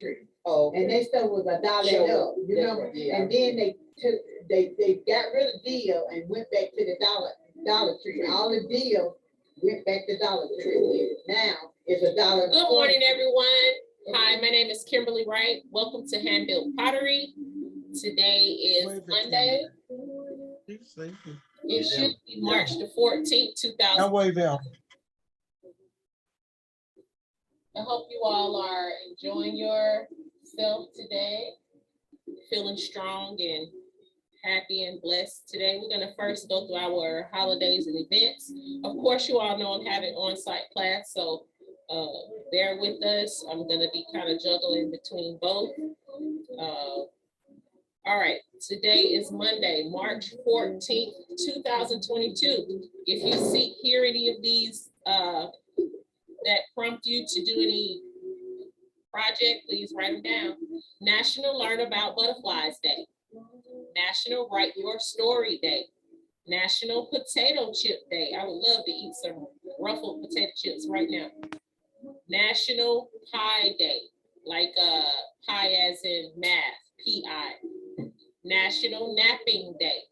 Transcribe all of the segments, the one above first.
Tree. Oh, And that stuff was $1 and up, you know? Yeah. And then they got rid of deal and went back to the Dollar Tree. All the deal went back to Dollar Tree. Now it's $1. Good morning, everyone. Hi, my name is Kimberlie Wright. Welcome to Hand Built Pottery. Today is Monday. It should be March the 14th, 2000. I hope you all are enjoying yourself today, feeling strong and happy and blessed. Today, we're going to first go through our holidays and events. Of course, you all know I'm having on-site class, so bear with us. I'm going to be kind of juggling between both. All right, today is Monday, March 14th, 2022. If you hear any of these that prompt you to do any project, please write them down. National Learn About Butterflies Day. National Write Your Story Day. National Potato Chip Day. I would love to eat some ruffled potato chips right now. National Pie Day, like pie as in math, P-I. National Napping Day.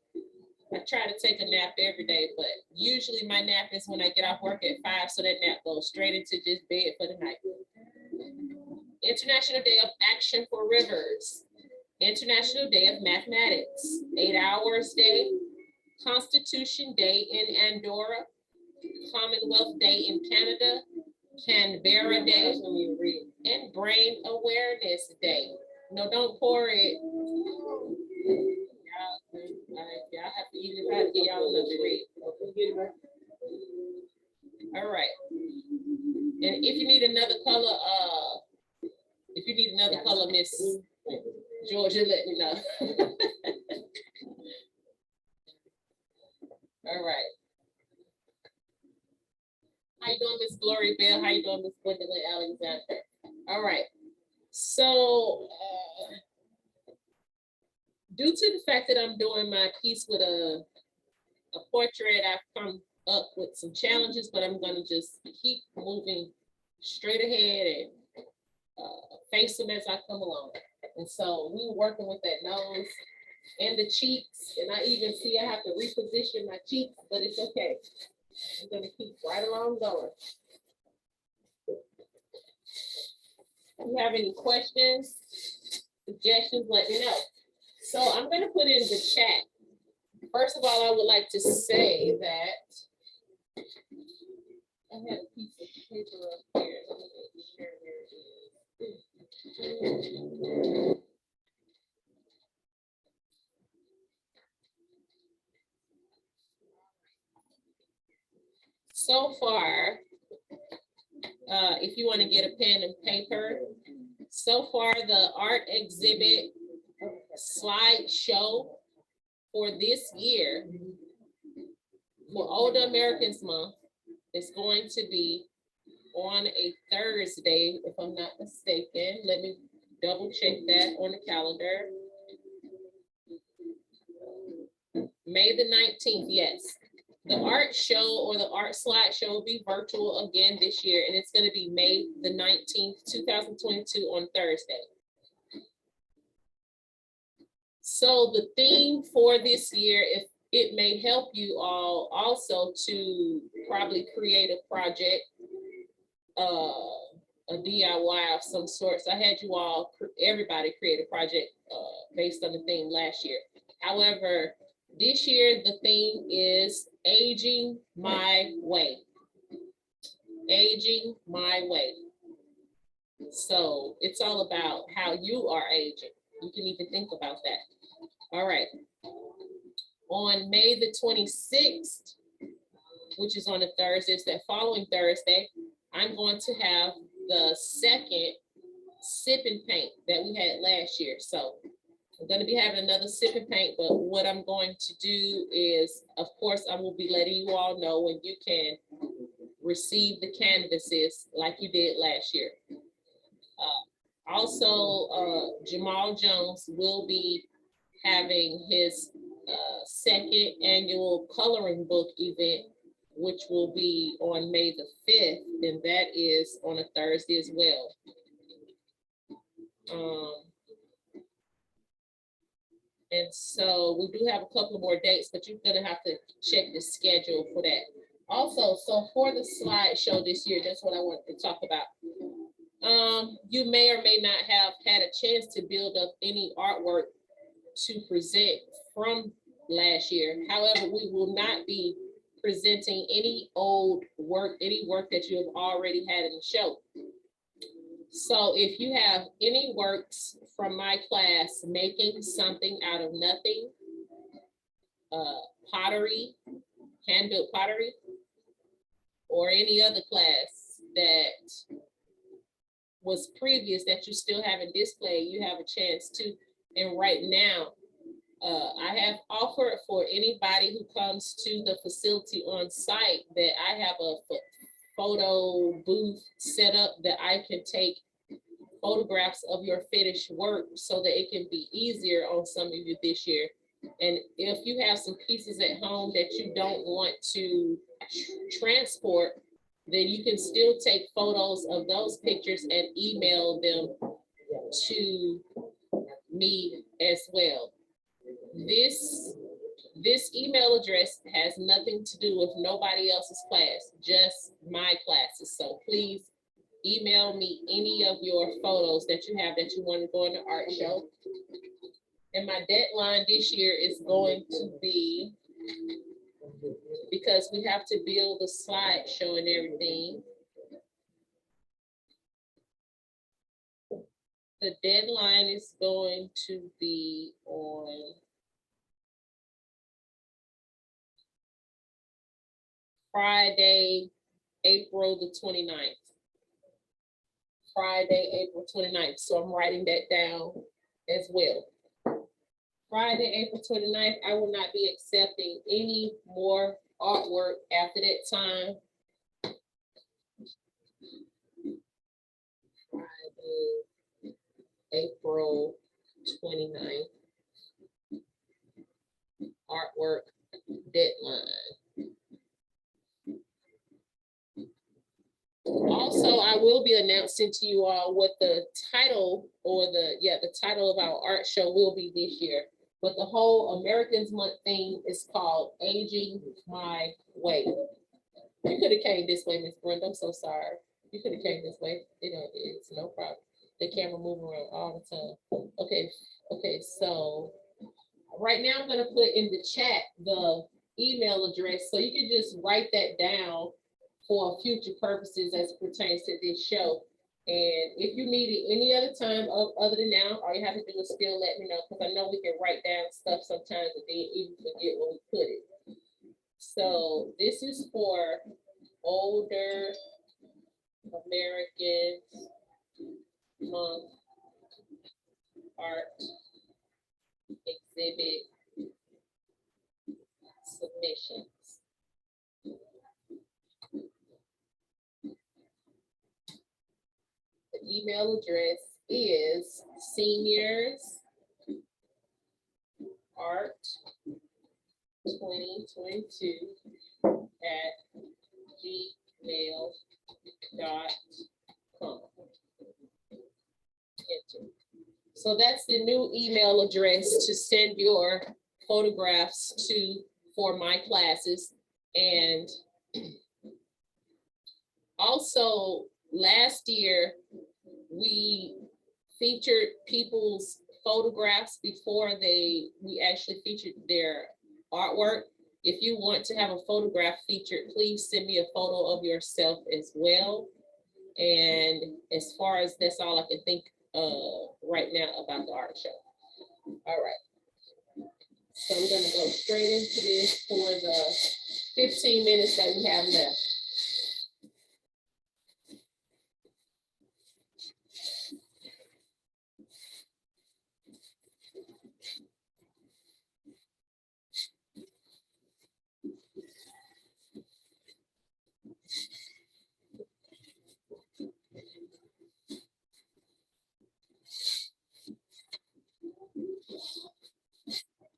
I try to take a nap every day, but usually my nap is when I get off work at 5, so that nap goes straight into just bed for the night. International Day of Action for Rivers. International Day of Mathematics. 8 Hours Day. Constitution Day in Andorra. Commonwealth Day in Canada. Canberra Day. And Brain Awareness Day. No, don't pour it. Y'all have to eat it. I have to get y'all another read. All right. And if you need another color, Miss Georgia, let me know. All right. How you doing, Miss Glory Bell? How you doing, Miss Gwendolyn Alexander? All right. So, due to the fact that I'm doing my piece with a portrait, I've come up with some challenges, but I'm going to just keep moving straight ahead and face them as I come along. And so we were working with that nose and the cheeks, and I even see I have to reposition my cheeks, but it's okay. I'm going to keep right along going. If you have any questions, suggestions, let me know. So I'm going to put in the chat. First of all, I would like to say that I had a piece of paper up here. Let me make sure where it is. So far, if you want to get a pen and paper, so far the art exhibit slideshow for this year for Older Americans Month is going to be on a Thursday, if I'm not mistaken. Let me double check that on the calendar. May the 19th, yes. The art show or the art slideshow will be virtual again this year, and it's going to be May the 19th, 2022 on Thursday. So the theme for this year, if it may help you all also to probably create a project, a DIY of some sorts. I had you all, everybody create a project based on the theme last year. However, this year the theme is Aging My Way. Aging My Way. So it's all about how you are aging. You can even think about that. All right. On May the 26th, which is on a Thursday, it's that following Thursday, I'm going to have the second sip and paint that we had last year. So I'm going to be having another sip and paint, but what I'm going to do is, of course, I will be letting you all know when you can receive the canvases like you did last year. Also, Jamal Jones will be having his second annual coloring book event, which will be on May the 5th, and that is on a Thursday as well. And so we do have a couple more dates, but you're gonna have to check the schedule for that. Also, so for the slideshow this year, that's what I wanted to talk about. You may or may not have had a chance to build up any artwork to present from last year. However, we will not be presenting any old work, any work that you have already had in the show. So if you have any works from my class, making something out of nothing, pottery, hand-built pottery, or any other class that was previous that you still haven't displayed, you have a chance to. And right now, I have offered for anybody who comes to the facility on site that I have a photo booth set up that I can take photographs of your finished work so that it can be easier on some of you this year. And if you have some pieces at home that you don't want to transport, then you can still take photos of those pictures and email them to me as well. This email address has nothing to do with nobody else's class, just my classes. So please email me any of your photos that you have that you want to go in the art show. And my deadline this year is going to be, because we have to build the slideshow and everything, the deadline is going to be on Friday, April the 29th. Friday, April 29th. So I'm writing that down as well. Friday, April 29th, I will not be accepting any more artwork after that time. Friday, April 29th, artwork deadline. Also, I will be announcing to you all what the title or the title of our art show will be this year. But the whole Americans Month theme is called Aging My Way. You could have came this way, Miss Brenda. I'm so sorry. You could have came this way. It's no problem. The camera moving around all the time. Okay, so right now I'm gonna put in the chat the email address so you can just write that down for future purposes as it pertains to this show. And if you need it any other time other than now, all you have to do is still let me know, because I know we can write down stuff sometimes and then even forget where we put it. So this is for older Americans Month art exhibit submissions. The email address is seniors art 2022 at gmail.com. Enter. So that's the new email address to send your photographs to for my classes. And also last year, we featured people's photographs before we actually featured their artwork. If you want to have a photograph featured, please send me a photo of yourself as well. And as far as that's all I can think right now about the art show. All right. So I'm gonna go straight into this for the 15 minutes that we have left.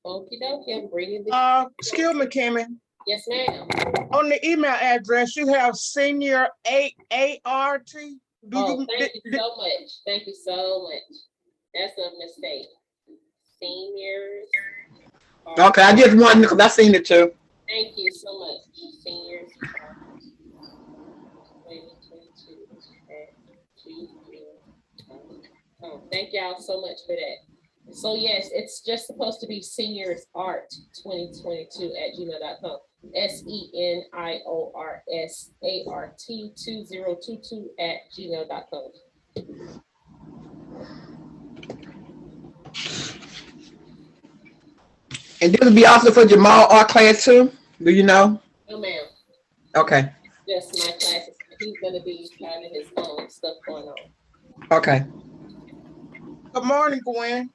Okie dokie, I'm bringing this. Excuse me, Kimmy. Yes, ma'am. On the email address, you have senior AART. Oh, thank you so much. Thank you so much. That's a mistake. Seniors. Okay, I just wanted because I seen it too. Thank you so much. Seniors. 2022 at gmail.com. Thank y'all so much for that. So yes, it's just supposed to be seniors art 2022 at gmail.com. SENIORSART 2022 at gmail.com. And this will be also for Jamal art class too. Do you know? No, ma'am. Okay. Just my classes. He's gonna be having his own stuff going on. Okay. Good morning, Gwen.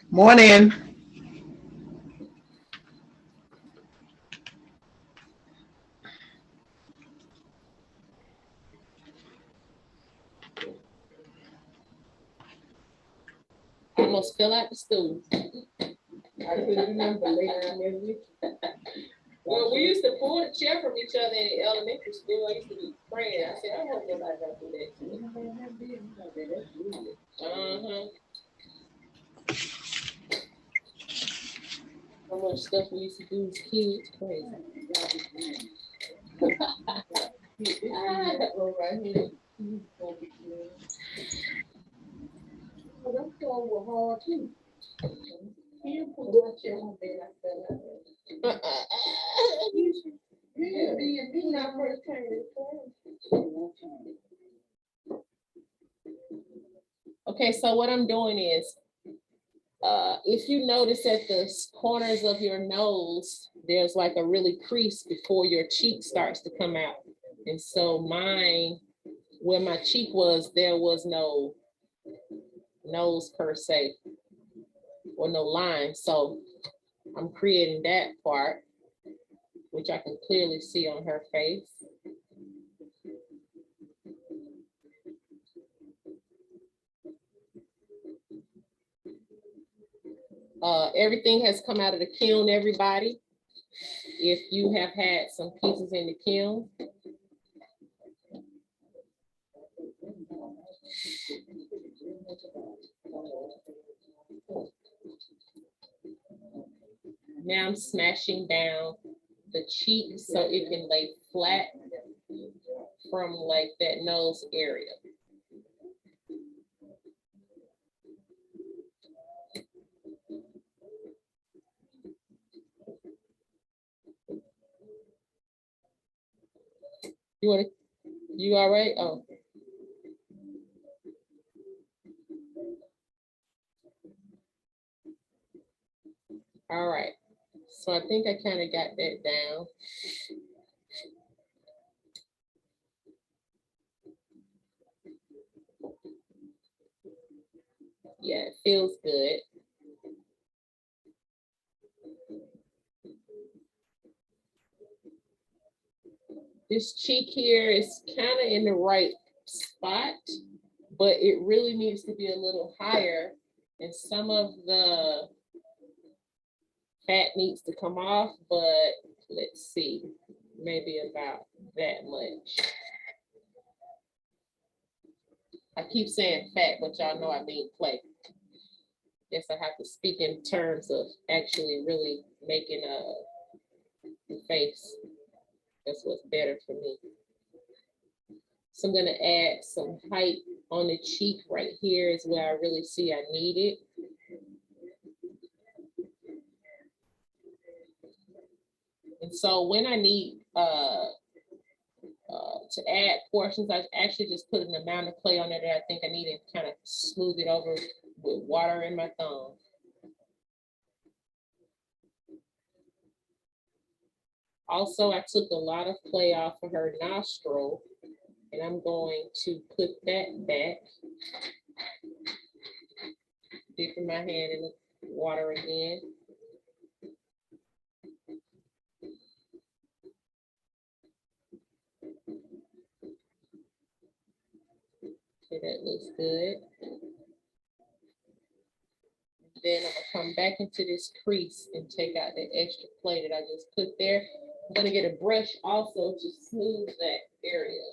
Morning. I almost fell out the stool. I couldn't remember later on every week. Well, we used to pull the chair from each other in elementary school. I used to be praying. I said, I hope nobody got to do that to me. How much stuff we used to do as kids, crazy. Right here. Oh, them clothes were hard too. Yeah, when I first came to class. Okay, so what I'm doing is, if you notice at the corners of your nose, there's like a really crease before your cheek starts to come out. And so mine, where my cheek was, there was no nose per se, or no line. So I'm creating that part, which I can clearly see on her face. Everything has come out of the kiln, everybody. If you have had some pieces in the kiln. Now I'm smashing down the cheek so it can lay flat from like that nose area. You all right? Oh. All right. So I think I kind of got that down. Yeah, it feels good. This cheek here is kind of in the right spot, but it really needs to be a little higher, and some of the fat needs to come off, but let's see, maybe about that much. I keep saying fat, but y'all know I mean play. Guess I have to speak in terms of actually really making the face. That's what's better for me. So I'm gonna add some height on the cheek right here is where I really see I need it. And so when I need to add portions, I actually just put an amount of clay on there that I think I need to kind of smooth it over with water in my thumb. Also, I took a lot of clay off of her nostril, and I'm going to put that back. Dipping my hand in the water again. Okay, that looks good. Then I'm gonna come back into this crease and take out the extra clay that I just put there. I'm gonna get a brush also to smooth that area.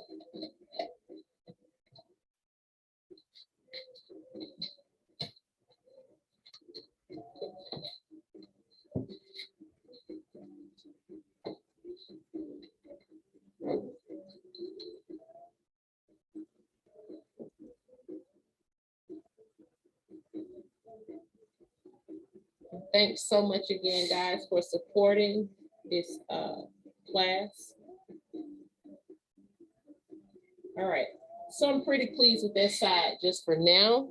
Thanks so much again, guys, for supporting this class. All right, so I'm pretty pleased with that side just for now.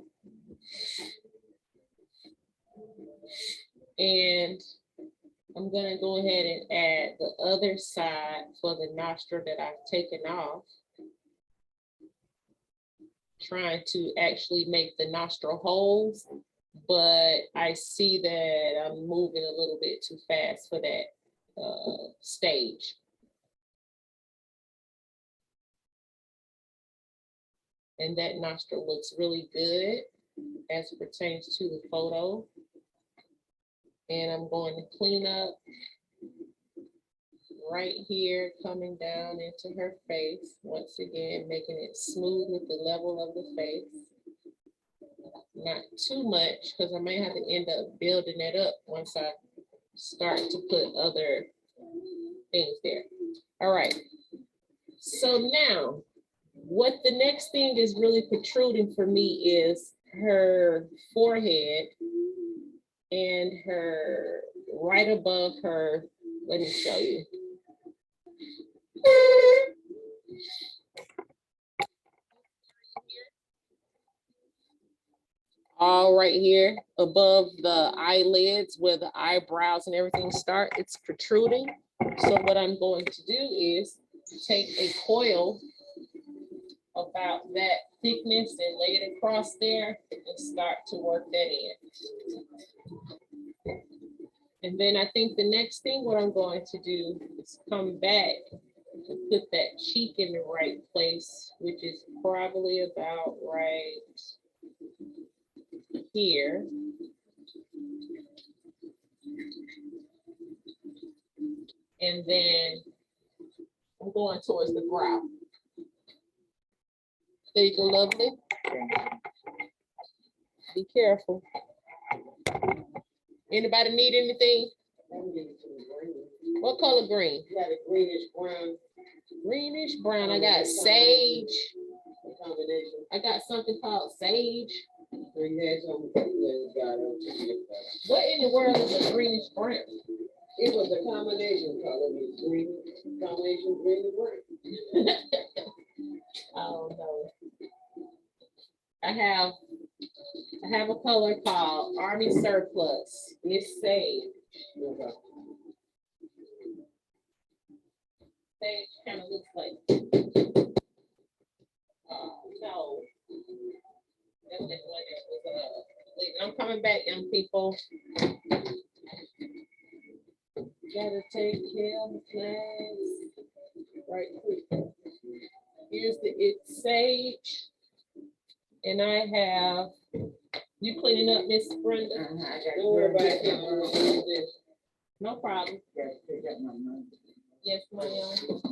And I'm gonna go ahead and add the other side for the nostril that I've taken off. Trying to actually make the nostril holes, but I see that I'm moving a little bit too fast for that stage. And that nostril looks really good as it pertains to the photo. And I'm going to clean up right here, coming down into her face. Once again, making it smooth with the level of the face. Not too much, because I may have to end up building it up once I start to put other things there. All right. So now, what the next thing is really protruding for me is her forehead and her right above her. Let me show you. All right here above the eyelids where the eyebrows and everything start, it's protruding. So what I'm going to do is take a coil about that thickness and lay it across there and start to work that in. And then I think the next thing what I'm going to do is come back and put that cheek in the right place, which is probably about right here. And then I'm going towards the brow. There you go, lovely. Be careful. Anybody need anything? What color green? You got a greenish brown. Greenish brown. I got sage. I got something called sage. What in the world is a greenish brown? It was a combination color. Green, combination green and brown. Oh no. I have a color called Army Surplus. It's sage. Sage kind of looks like. No. That's what it was. I'm coming back, young people. Gotta take care of the class right quick. Here's it's sage. And I have, you cleaning up, Miss Brenda? Don't worry about it. No problem. Yes, ma'am.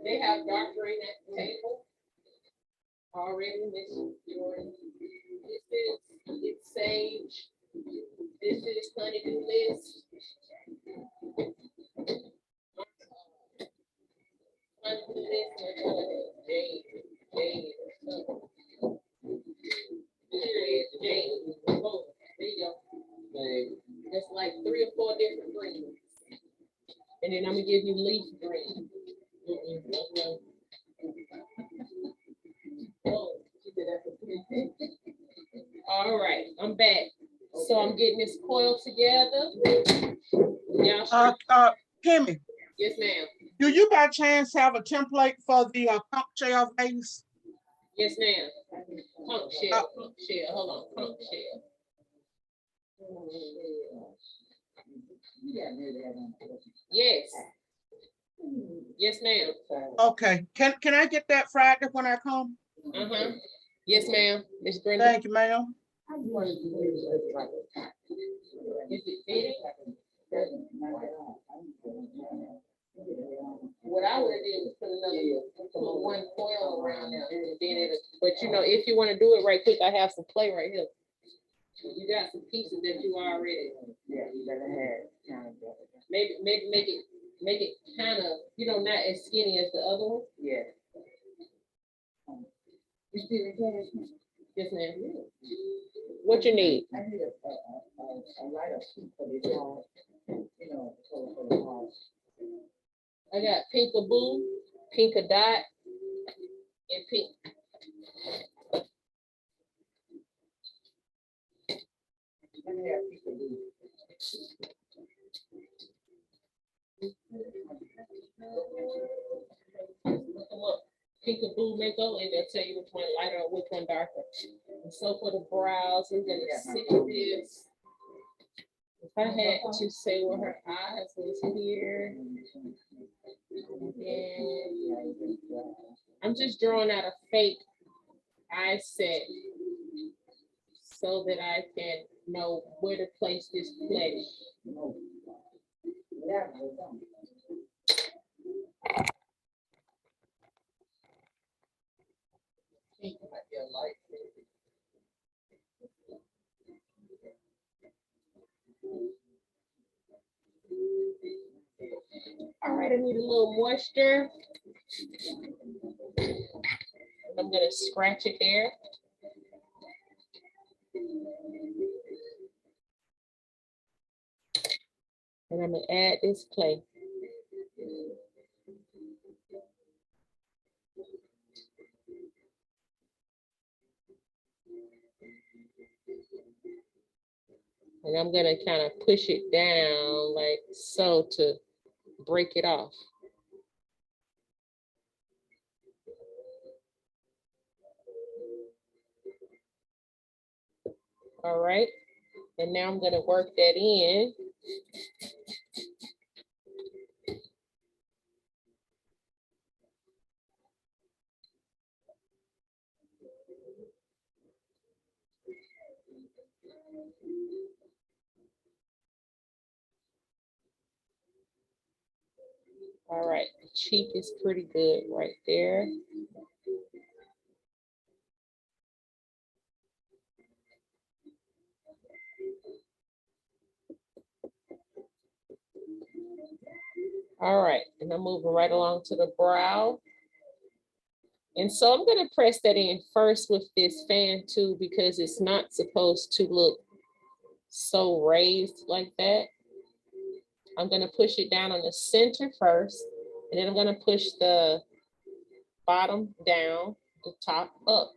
They have dark green at the table already, Miss Jordan. It's sage. This is honeydew list. That's like 3 or 4 different greens. And then I'm gonna give you leaf green. All right, I'm back. So I'm getting this coil together. Yeah. Kimmy, Yes, ma'am. do you by chance have a template for the conch shell vase? Yes, ma'am. Conch shell, conch shell. Hold on, conch shell. Yes. Yes, ma'am. Okay, can I get that Friday when I come? Yes, ma'am. Miss Brenda. Thank you, ma'am. Is it fitting? What I would have did was put one coil around there and then it. But you know, if you want to do it right quick, I have some clay right here. You got some pieces that you already. Yeah, you better have. Maybe make it kind of, you know, not as skinny as the other one. Yeah. You still in class? Yes, ma'am. What you need? I need a lighter sheet for this wall, you know, for the wall. I got Pinkaboo, Pinka Dot, and Pink. Let me have people do. Look them up. Peekaboo Mako, and they'll tell you which one lighter or which one darker. And so for the brows, we're gonna see this. If I had to say where her eyes was here, and I'm just drawing out a fake eye set so that I can know where to place this flesh. All right, I need a little moisture. I'm gonna scratch it there. And I'm gonna add this clay. And I'm gonna kind of push it down like so to break it off. All right, and now I'm gonna work that in. All right, the cheek is pretty good right there. All right, and I'm moving right along to the brow. And so I'm gonna press that in first with this fan too, because it's not supposed to look so raised like that. I'm gonna push it down on the center first, and then I'm gonna push the bottom down, the top up.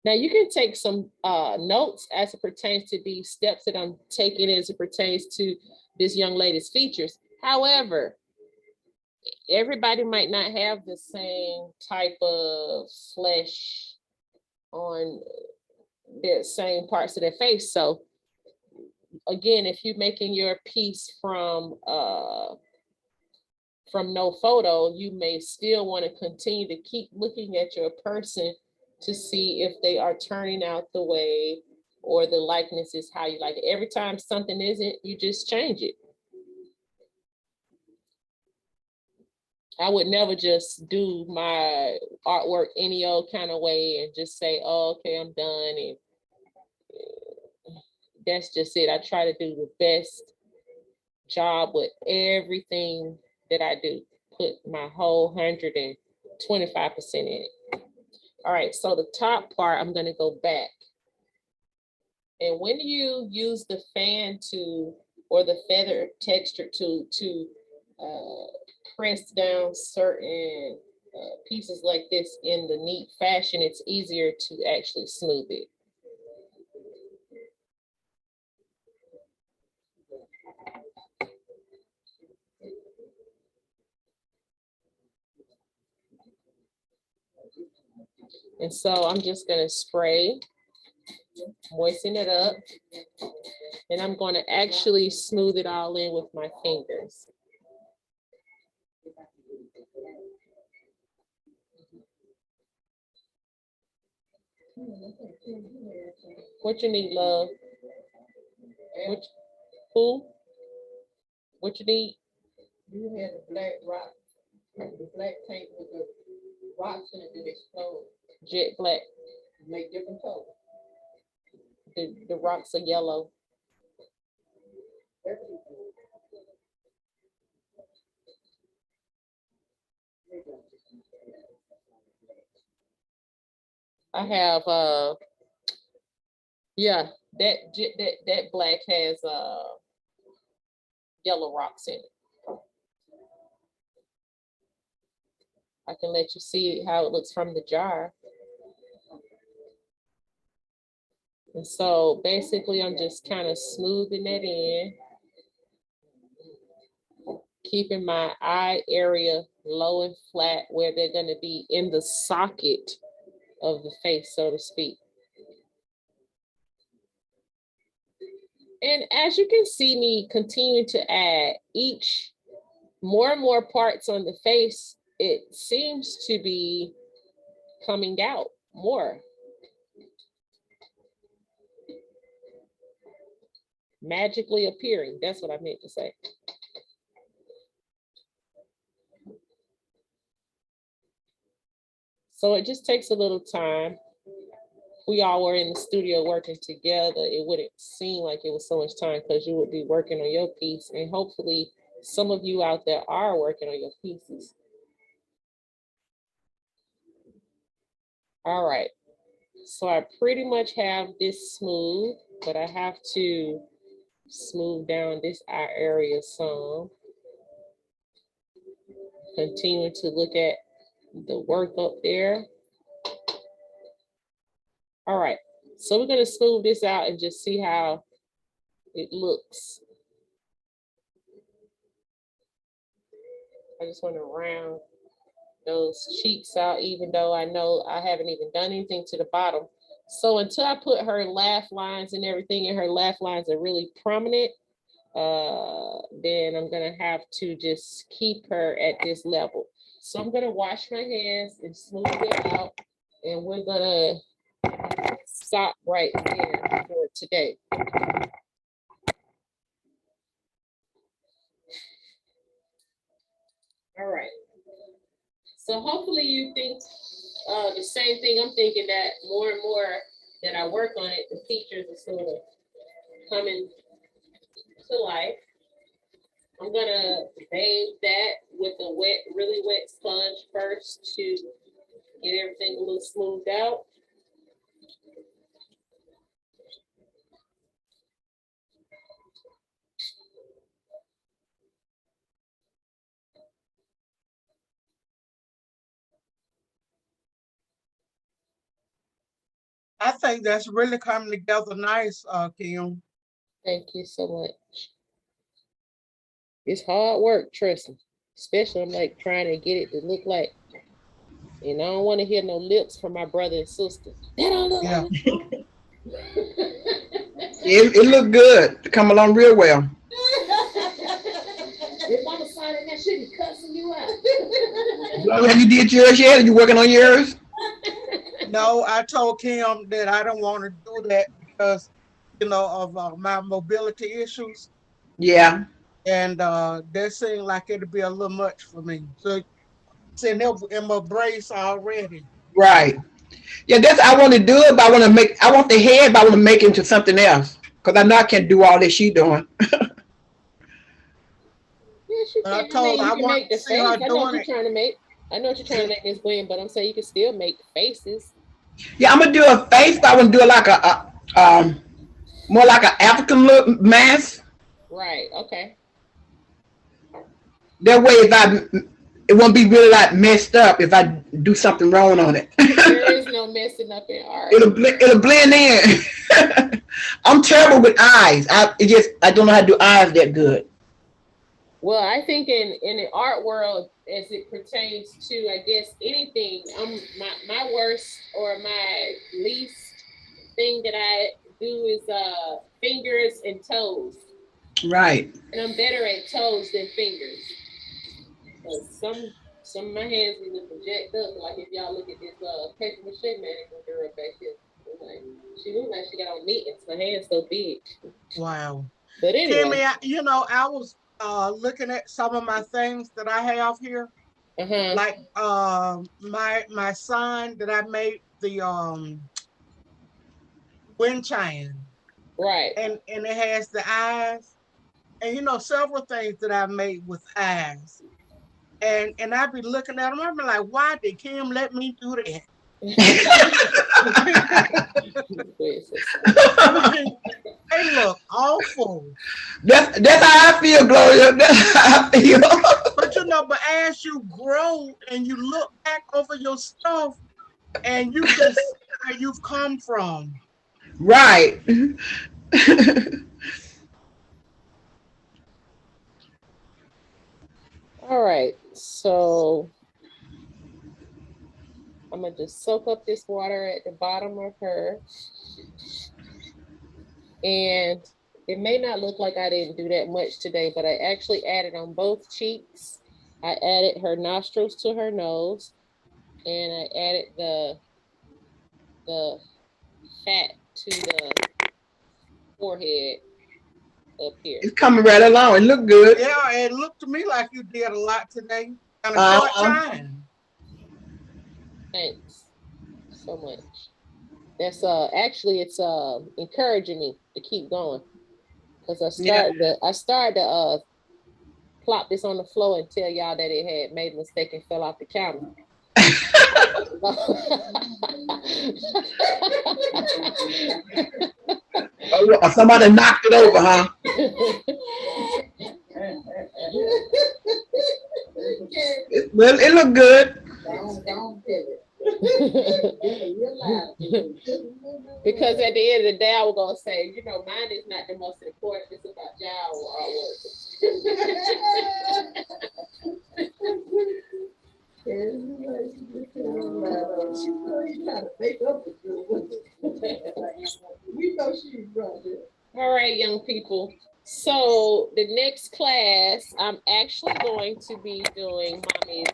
Now you can take some notes as it pertains to these steps that I'm taking as it pertains to this young lady's features. However, everybody might not have the same type of flesh on the same parts of their face. So again, if you're making your piece from no photo, you may still want to continue to keep looking at your person to see if they are turning out the way or the likeness is how you like it. Every time something isn't, you just change it. I would never just do my artwork any old kind of way and just say, oh, okay, I'm done. And that's just it. I try to do the best job with everything that I do. Put my whole 125% in it. All right, so the top part, I'm gonna go back. And when you use the fan tool or the feather texture tool to press down certain pieces like this in the neat fashion, it's easier to actually smooth it. And so I'm just gonna spray, moisten it up, and I'm gonna actually smooth it all in with my fingers. What you need, love? What, who? What you need? You had a black rock, the black paint with the rocks in it that explode, Jet black. make different colors. The rocks are yellow. I have yeah, that black has yellow rocks in it. I can let you see how it looks from the jar. And so basically I'm just kind of smoothing that in, keeping my eye area low and flat where they're going to be in the socket of the face, so to speak. And as you can see me continue to add each more and more parts on the face, it seems to be coming out more. Magically appearing, that's what I meant to say. So it just takes a little time. We all were in the studio working together. It wouldn't seem like it was so much time because you would be working on your piece, and hopefully some of you out there are working on your pieces. All right, so I pretty much have this smooth, but I have to smooth down this eye area some. Continue to look at the work up there. All right, so we're gonna smooth this out and just see how it looks. I just want to round those cheeks out, even though I know I haven't even done anything to the bottom. So until I put her laugh lines and everything, and her laugh lines are really prominent, then I'm gonna have to just keep her at this level. So I'm gonna wash my hands and smooth it out, and we're gonna stop right there for today. All right. So hopefully you think the same thing I'm thinking, that more and more that I work on it, the features are sort of coming to life. I'm gonna bathe that with a wet, really wet sponge first to get everything a little smoothed out. I think that's really coming together nice, Kim. Thank you so much. It's hard work, trust me. Especially I'm like trying to get it to look like, and I don't want to hear no lips from my brother and sister. That don't look Yeah. like It looked good. Come along real well. If I'm a signing that shit, be cussing you out. Have you did yours yet? Are you working on yours? No, I told Kim that I don't want to do that because, of my mobility issues. Yeah. And that seemed like it'd be a little much for me. So sitting there in my brace already. Right. Yeah, that's I want to do it, but I want the head, but I want to make it into something else. Because I know I can't do all this she doing. Yes, you But I can. I told mean, her you I can want make to the see her face. I know what doing you're it. trying to make. I know what you're trying to make, Miss Gwen, but I'm saying you can still make faces. Yeah, I'm gonna do a face, but I want to do it like more like an African look mask. Right. Okay. That way, it won't be really like messed up if I do something wrong on it. There is no messing up in art. It'll blend in. I'm terrible with eyes. I don't know how to do eyes that good. Well, I think in the art world, as it pertains to, I guess, anything, my worst or my least thing that I do is fingers and toes. Right. And I'm better at toes than fingers. Some of my hands be looking jacked up. Like if y'all look at this paper mache mannequin girl back here, like, she look like she got on mittens. Her hands so big. Wow. But anyway. Kimmy, I was looking at some of my things that I have here. Like my sign that I made, the wind chime. Right. and it has the eyes. And you know, several things that I made with eyes. And I'd be looking at them, I'd be like, why did Kim let me do that? I mean, they look awful. That's how I feel, Gloria. That's how I feel. But you know, but as you grow and you look back over your stuff and you can see where you've come from. Right. All right, so I'm gonna just soak up this water at the bottom of her. And it may not look like I didn't do that much today, but I actually added on both cheeks. I added her nostrils to her nose, and I added the fat to the forehead up here. It's coming right along. It look good. Yeah, it looked to me like you did a lot today in a short time. Thanks so much. That's actually it's encouraging me to keep going, because I started to plop this on the floor and tell y'all that it had made a mistake and fell off the counter. Oh, somebody knocked it over, huh? Well, it looked good. Because at the end of the day, I was gonna say, you know, mine is not the most important. It's about y'all All right, young people. So the next class, I'm actually going to be doing, mommy,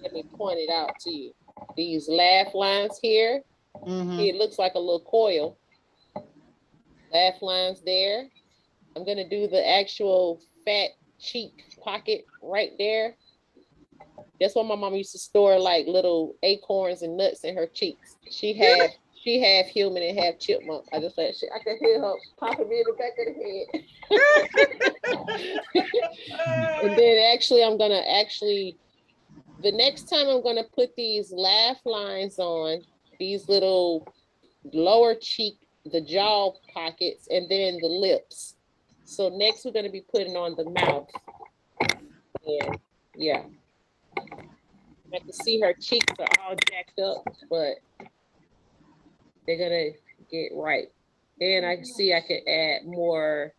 let me point it out to you. These laugh lines here. It looks like a little coil. Laugh lines there. I'm gonna do the actual fat cheek pocket right there. That's why my mom used to store like little acorns and nuts in her cheeks. She half human and half chipmunk. I just said I could hear her popping me in the back of the head. And then actually the next time I'm gonna put these laugh lines on, these little lower cheek, the jaw pockets, and then the lips. So next we're gonna be putting on the mouth. And yeah. I can see her cheeks are all jacked up, but they're gonna get right. And I can see I can add more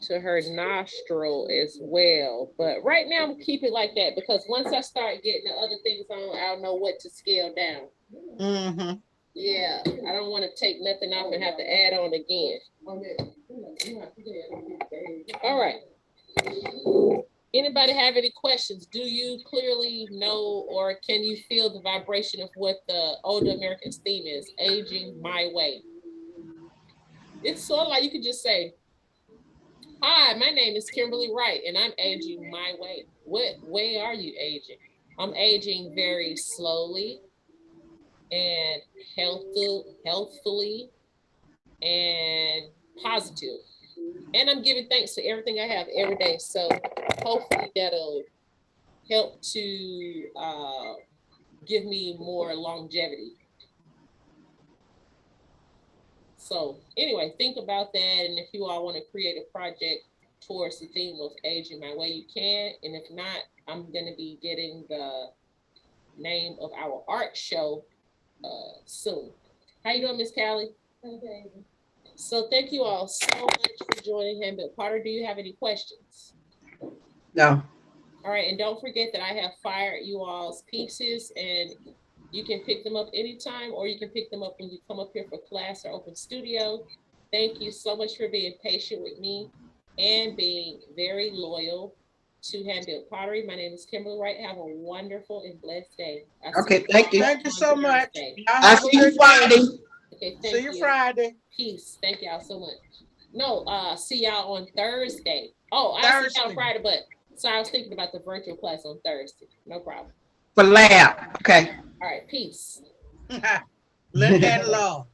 to her nostril as well. But right now I'm keep it like that, because once I start getting the other things on, I'll know what to scale down. Yeah, I don't want to take nothing off and have to add on again. All right. Anybody have any questions? Do you clearly know, or can you feel the vibration of what the older American's theme is? Aging my way. It's sort of like you could just say, hi, my name is Kimberlie Wright, and I'm aging my way. What way are you aging? I'm aging very slowly and healthfully and positive. And I'm giving thanks to everything I have every day. So hopefully that'll help to give me more longevity. So anyway, think about that. And if you all want to create a project towards the theme of aging my way, you can. And if not, I'm going to be getting the name of our art show soon. How you doing, Miss Callie? Okay. So thank you all so much for joining Handbuilt Pottery. Do you have any questions? No. All right, and don't forget that I have fired you all's pieces, and you can pick them up anytime, or you can pick them up when you come up here for class or open studio. Thank you so much for being patient with me and being very loyal to Handbuilt Pottery. My name is Kimberlie Wright. Have a wonderful and blessed day. Okay, thank you. Thank you so much. I'll see you Friday. Okay, see you Friday. Peace. Thank y'all so much. No, see y'all on Thursday. Oh, I see y'all Friday, but sorry, I was thinking about the virtual class on Thursday. No problem. For lab. Okay. All right, peace. Let that love.